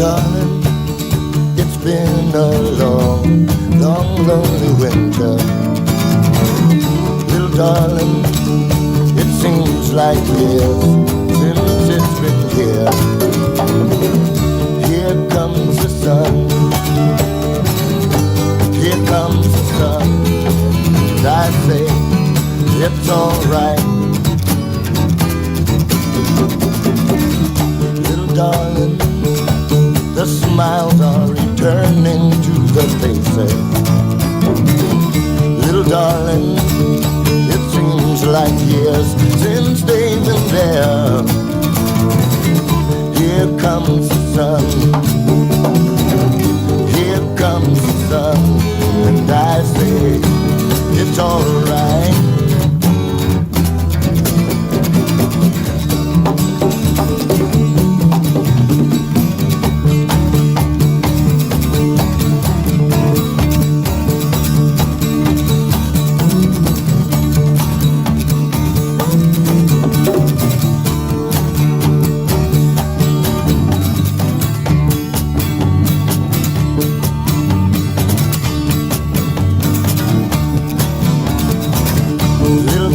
Darling, it's been a long, long, lonely winter. Little darling, it seems like years since it's been here. Here comes the sun, here comes the sun, and I say it's alright. Little darling, the smiles are returning to the faces. Little darling, it seems like years since they've been there. Here comes the sun, here comes the sun, and I say it's alright.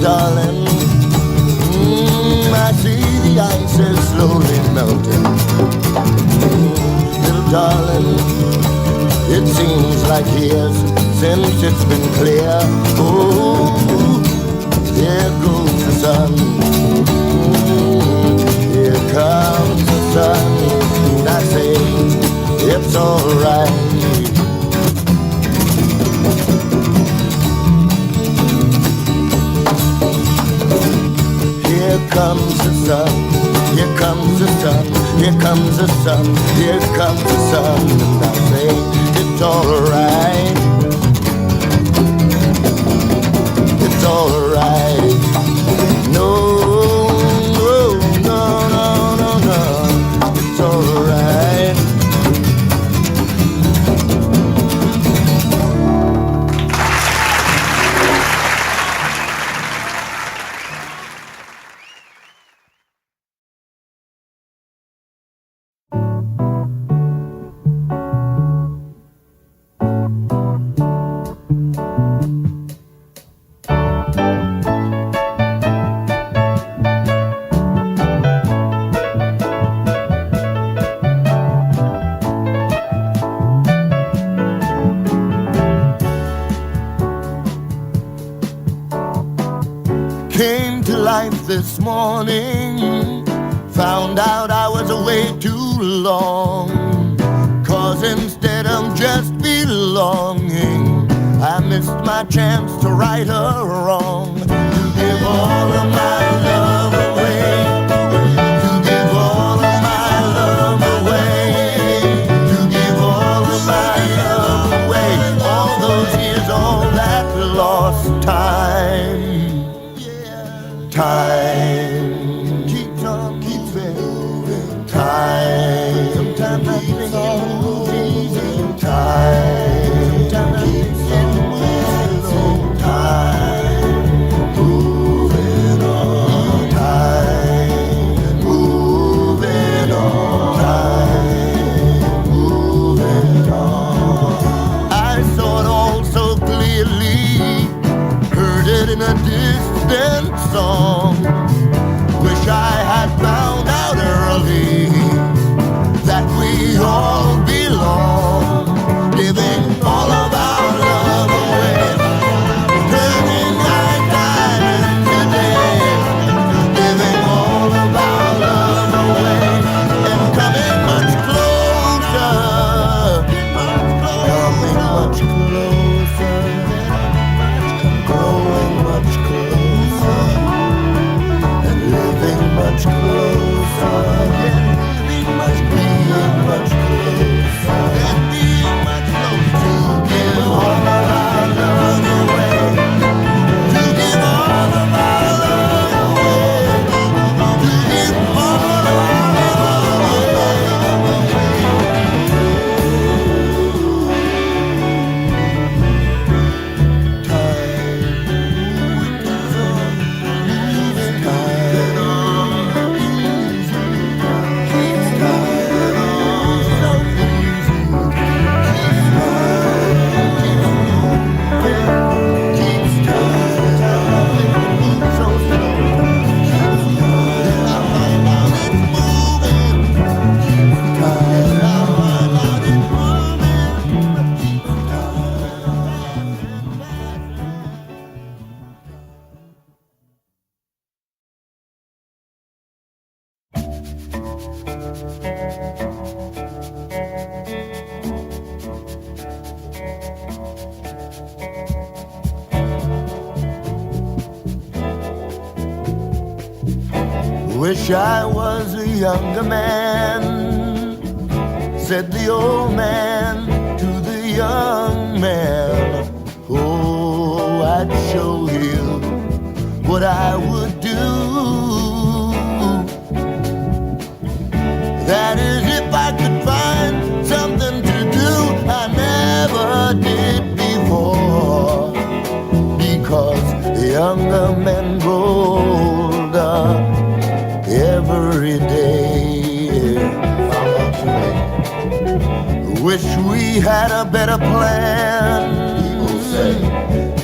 Darling, I see the ice is slowly melting. Little darling, it seems like years since it's been clear. Oh, here goes the sun, here comes the sun, and I say it's alright. Here comes the sun, here comes the sun, here comes the sun, here comes the sun, and I say it's alright. It's alright. No, no, no, no, no, no. It's alright. Came to life this morning, found out I was away too long. 'Cause instead of just belonging, I missed my chance to right her wrong. To give all of my love away, to give all of my love away, to give all of my love away. All those years, all that lost time. Time keeps on moving. Time sometimes I think it's easy. Time sometimes I think it's moving. Time moving on. Time moving on. Time moving on. I saw it all so clearly, heard it in a distant song. Wish I had found out early that we all belong, giving all of our love away, turning night time into day, giving all of our love away, and coming much closer, coming much closer, growing much closer, and living much closer, being much closer, and being much closer. To give all of our love away, to give all of our love away, to Wish I was a younger man, said the old man to the young man. Oh, I'd show him what I would do. That is, if I could find something to do I never did before. Because the younger men grow older every day. Wish we had a better plan, people say,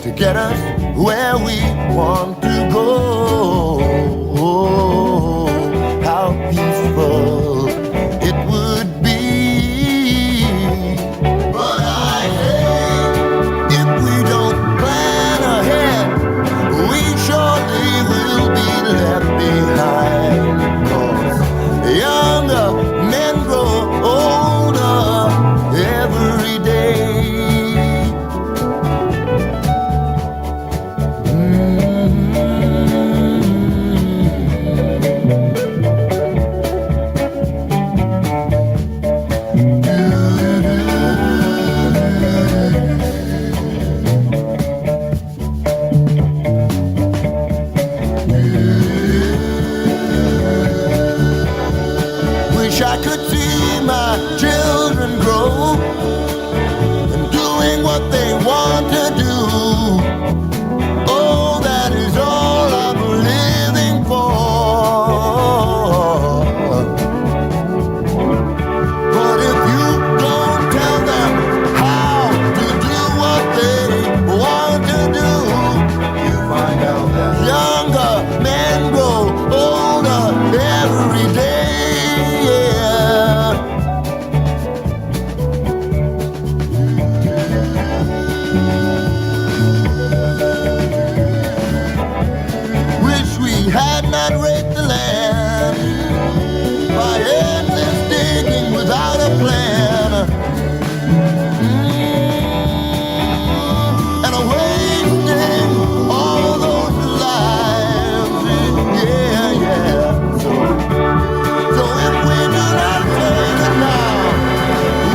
to get us where we want to go. Oh, how peaceful it would be. But I say, if we don't plan ahead, we surely will be left behind. 'Cause younger men grow older every day. Wish I could see my children grow and doing what they want to do. Oh, that is all I'm living for. But if you don't tell them how to do what they want to do, you find out that younger men grow older every day. Had not raked the land by endless digging without a plan, and wasting all those lives. Yeah, yeah. So if we do not take it now,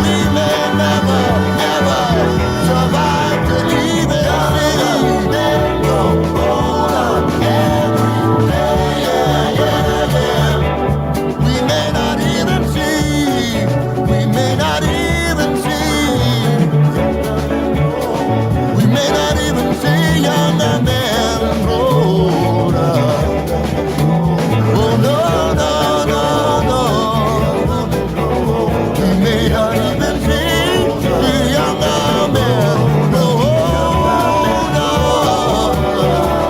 we may never, ever survive to even see them grow older every We may not even see younger men grow older. Oh no, no, no, no. We may not even see the younger men grow older.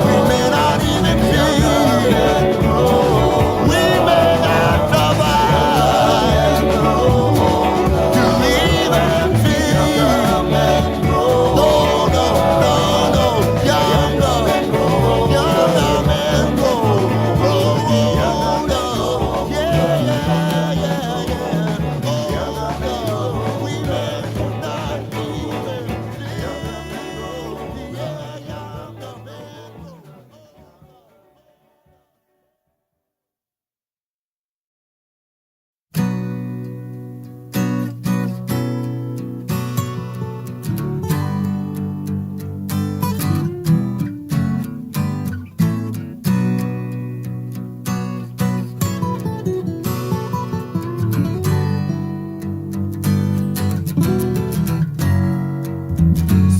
We may not even see. We may not survive to even see.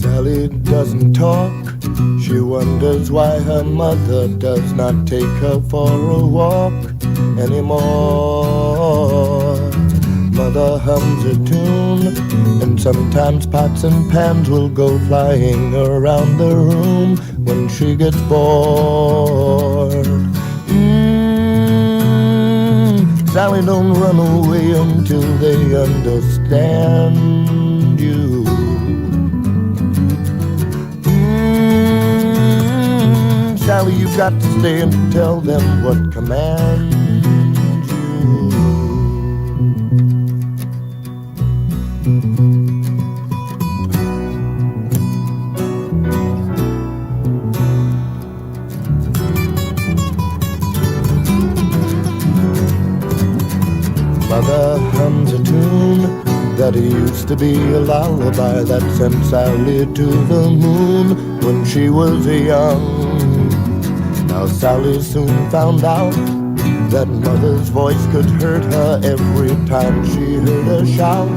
Sally doesn't talk. She wonders why her mother does not take her for a walk anymore. Mother hums a tune, and sometimes pots and pans will go flying around the room when she gets bored. Sally, don't run away until they understand you. Sally, you've got to stay and tell them what commands you. Mother hums a tune that used to be a lullaby that sent Sally to the moon when she was young. Now Sally soon found out that mother's voice could hurt her every time she heard her shout.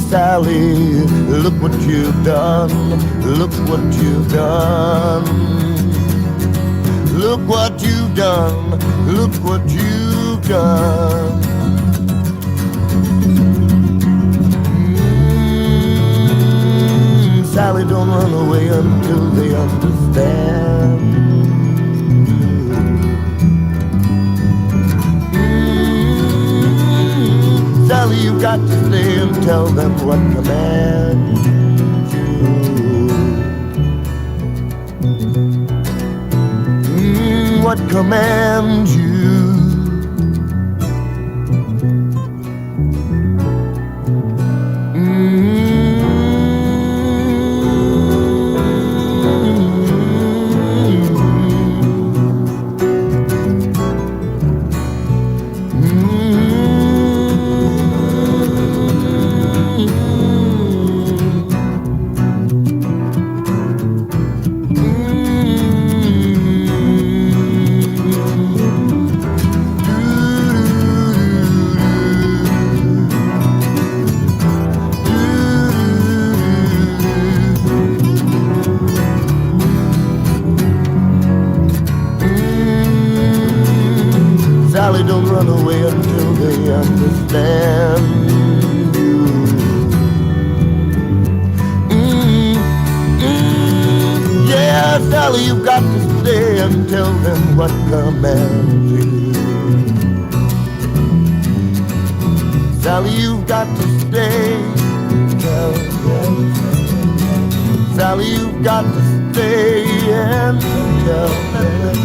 Sally, look what you've done, look what you've done. Look what you've done, look what you've done. Sally, don't run away until they understand. Sally, you've got to stay and tell them what commands you. What commands you. Sally, don't run away until they understand you. Yeah, Sally, you've got to stay and tell them what commands you. Sally, you've got to stay, tell them. Sally, you've got to stay and tell them.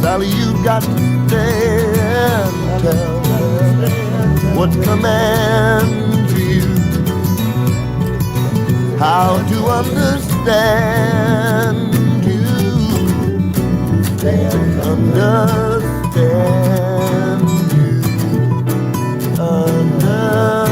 Sally, you've got to stay and tell them what commands you. How to understand you. Stay and understand you. Understand.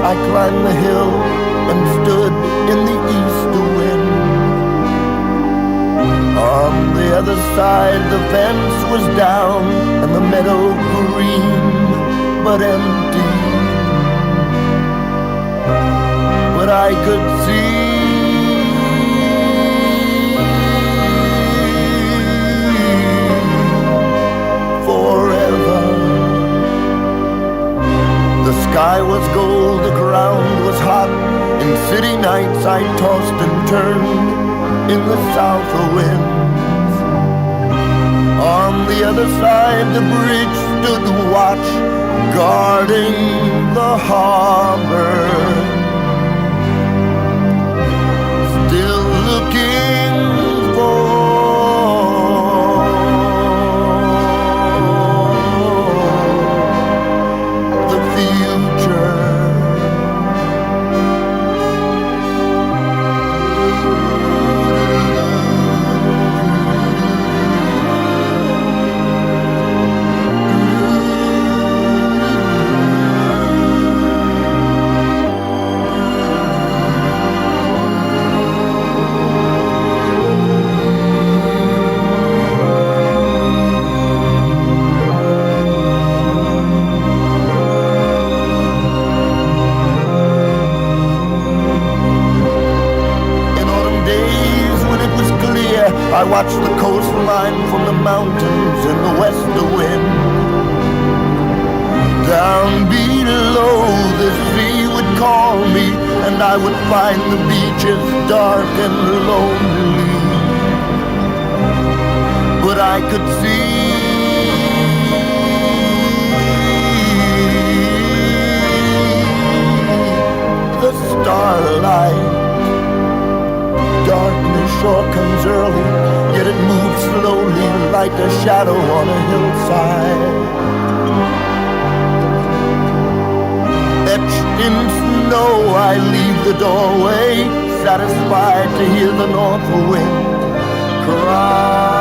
I climbed the hill and stood in the east wind. On the other side the fence was down and the meadow green but empty. But I could see forever. The sky was gold, the ground was hot. In city nights I tossed and turned in the south winds. On the other side the bridge stood watch, guarding the harbor. Still looking for watch the coastline from the mountains in the west wind. Down below the sea would call me, and I would find the beaches dark and lonely. But I could see the starlight. Darkness sure comes early, yet it moves slowly like a shadow on a hillside. Etched in snow, I leave the doorway, satisfied to hear the north wind cry.